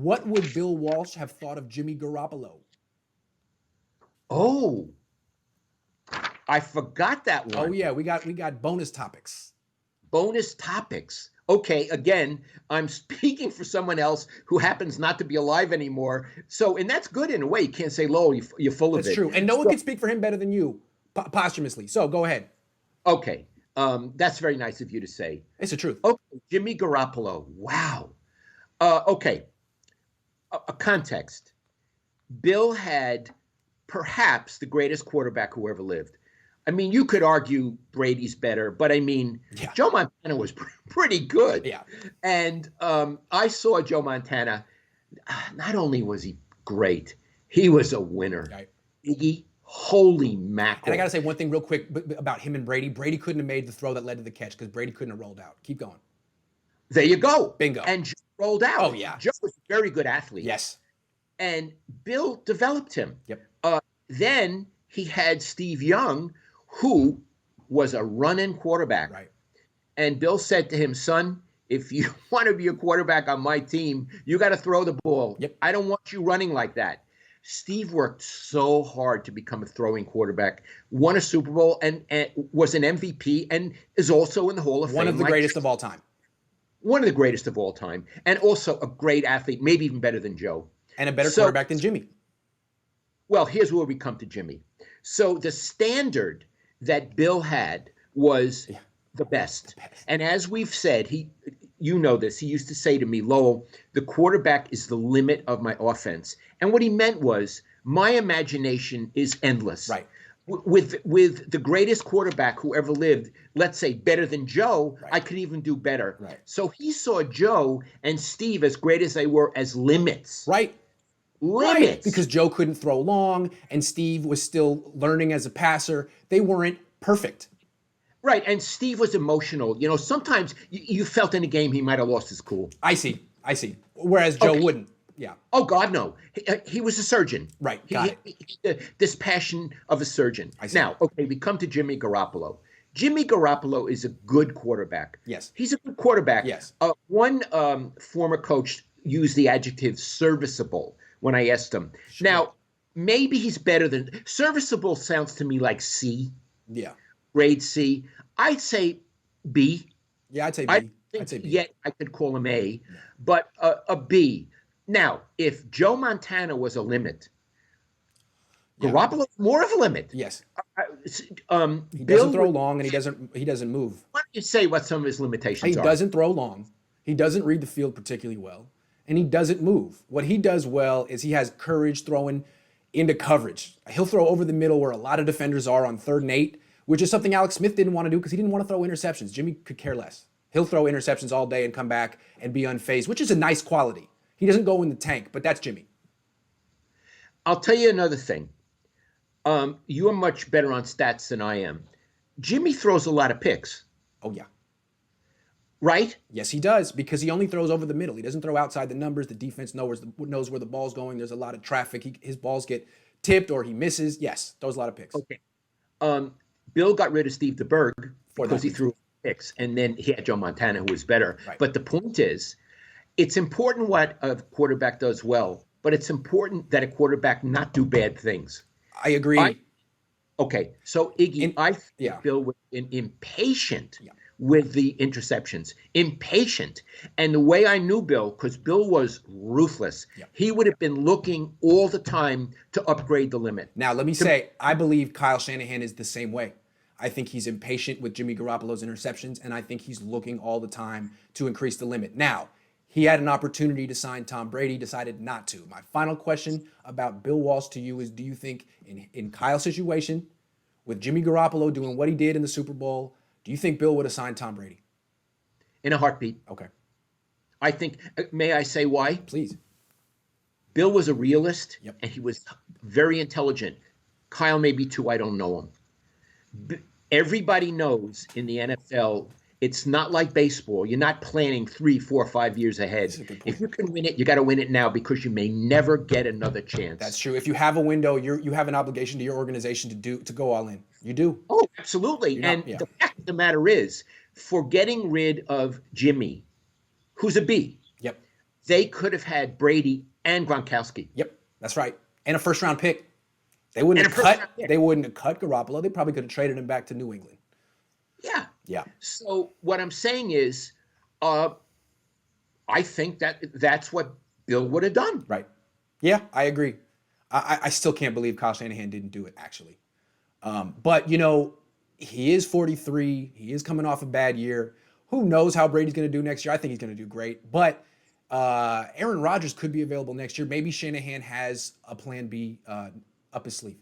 What would Bill Walsh have thought of Jimmy Garoppolo? Oh, I forgot that Oh one. yeah, we got bonus topics. Bonus topics. Okay, again, I'm speaking for someone else who happens not to be alive anymore. So, and that's good in a way. You can't say, Lowell, you're full of That's it. true, and no one So, could speak for him better than you, posthumously. So go ahead. okay, that's very nice of you to say. It's the truth. Okay, Jimmy Garoppolo. Wow. Okay, a context. Bill had perhaps the greatest quarterback who ever lived. I mean, you could argue Brady's better, but I mean, Yeah. Joe Montana was pretty good. Yeah. And I saw Joe Montana. Not only was he great, he was a winner. Right. Iggy, holy mackerel. And I got to say one thing real quick about him and Brady. Brady couldn't have made the throw that led to the catch because Brady couldn't have rolled out. Keep going. There you go. Bingo. And Joe rolled out. Oh, yeah. Joe was a very good athlete. Yes. And Bill developed him. Yep. Then he had Steve Young, who was a run-in quarterback. Right. And Bill said to him, son, if you want to be a quarterback on my team, you got to throw the ball. Yep. I don't want you running like that. Steve worked so hard to become a throwing quarterback, won a Super Bowl, and was an MVP, and is also in the Hall of Fame. One of the greatest of all time. One of the greatest of all time, and also a great athlete, maybe even better than Joe. And a better quarterback than Jimmy. Well, here's where we come to Jimmy. So the standard that Bill had was the best. And as we've said, you know this, he used to say to me, Lowell, the quarterback is the limit of my offense. And what he meant was, my imagination is endless. Right. With the greatest quarterback who ever lived, let's say better than Joe, Right. I could even do better. Right. So he saw Joe and Steve, as great as they were, as limits. Right. Limits. Right. Because Joe couldn't throw long and Steve was still learning as a passer. They weren't perfect. Right, and Steve was emotional. You know, sometimes you felt in a game he might have lost his cool. I see. Whereas Joe wouldn't. Yeah. Oh, God, no. He was a surgeon. Right, got This passion of a surgeon. I see. Now, okay, we come to Jimmy Garoppolo. Jimmy Garoppolo is a good quarterback. Yes. He's a good quarterback. Yes. One former coach used the adjective serviceable when I asked him. Sure. Now, maybe he's better than – serviceable sounds to me like C. Yeah. Grade C. I'd say B. Yeah, I'd say B. I'd say B. Yet I could call him A, but a B. Now, if Joe Montana was a limit, Garoppolo's more of a limit. Yes. He Bill doesn't throw long and he doesn't move. Why don't you say what some of his limitations He are? doesn't throw long. He doesn't read the field particularly well. And he doesn't move. What he does well is he has courage throwing into coverage. He'll throw over the middle where a lot of defenders are on 3rd and 8, which is something Alex Smith didn't want to do because he didn't want to throw interceptions. Jimmy could care less. He'll throw interceptions all day and come back and be unfazed, which is a nice quality. He doesn't go in the tank, but that's Jimmy. I'll tell you another thing. You are much better on stats than I am. Jimmy throws a lot of picks. Oh, yeah. Right? Yes, he does, because he only throws over the middle. He doesn't throw outside the numbers. The defense knows where the ball's going. There's a lot of traffic. His balls get tipped or he misses. Yes, throws a lot of picks. Okay. Bill got rid of Steve DeBerg because he reason. threw picks, and then he had Joe Montana, who was better. Right. But the point is, it's important what a quarterback does well, but it's important that a quarterback not do bad things. I agree. Okay, so Iggy, I think yeah. Bill was impatient Yeah. with the interceptions. Impatient. And the way I knew Bill, because Bill was ruthless, Yeah. he would have been looking all the time to upgrade the limit. Now, let me say, I believe Kyle Shanahan is the same way. I think he's impatient with Jimmy Garoppolo's interceptions, and I think he's looking all the time to increase the limit. Now, he had an opportunity to sign Tom Brady, decided not to. My final question about Bill Walsh to you is, do you think in Kyle's situation, with Jimmy Garoppolo doing what he did in the Super Bowl, do you think Bill would have signed Tom Brady? In a heartbeat. Okay. I think, may I say why? Please. Bill was a realist, Yep. and he was very intelligent. Kyle may be too, I don't know him. Everybody knows in the NFL, it's not like baseball. You're not planning 3, 4, 5 years ahead. If you can win it, you got to win it now because you may never get another chance. That's true. If you have a window, you have an obligation to your organization to go all in. You do. Oh, absolutely. The fact of the matter is, for getting rid of Jimmy, who's a B, Yep. they could have had Brady and Gronkowski. Yep, that's right. And a first round pick. They wouldn't And a have first cut. round pick. They wouldn't have cut Garoppolo. They probably could have traded him back to New England. Yeah. Yeah. So what I'm saying is, I think that's what Bill would have done. Right. Yeah, I agree. I still can't believe Kyle Shanahan didn't do it, actually. But, he is 43. He is coming off a bad year. Who knows how Brady's going to do next year? I think he's going to do great. But Aaron Rodgers could be available next year. Maybe Shanahan has a plan B up his sleeve.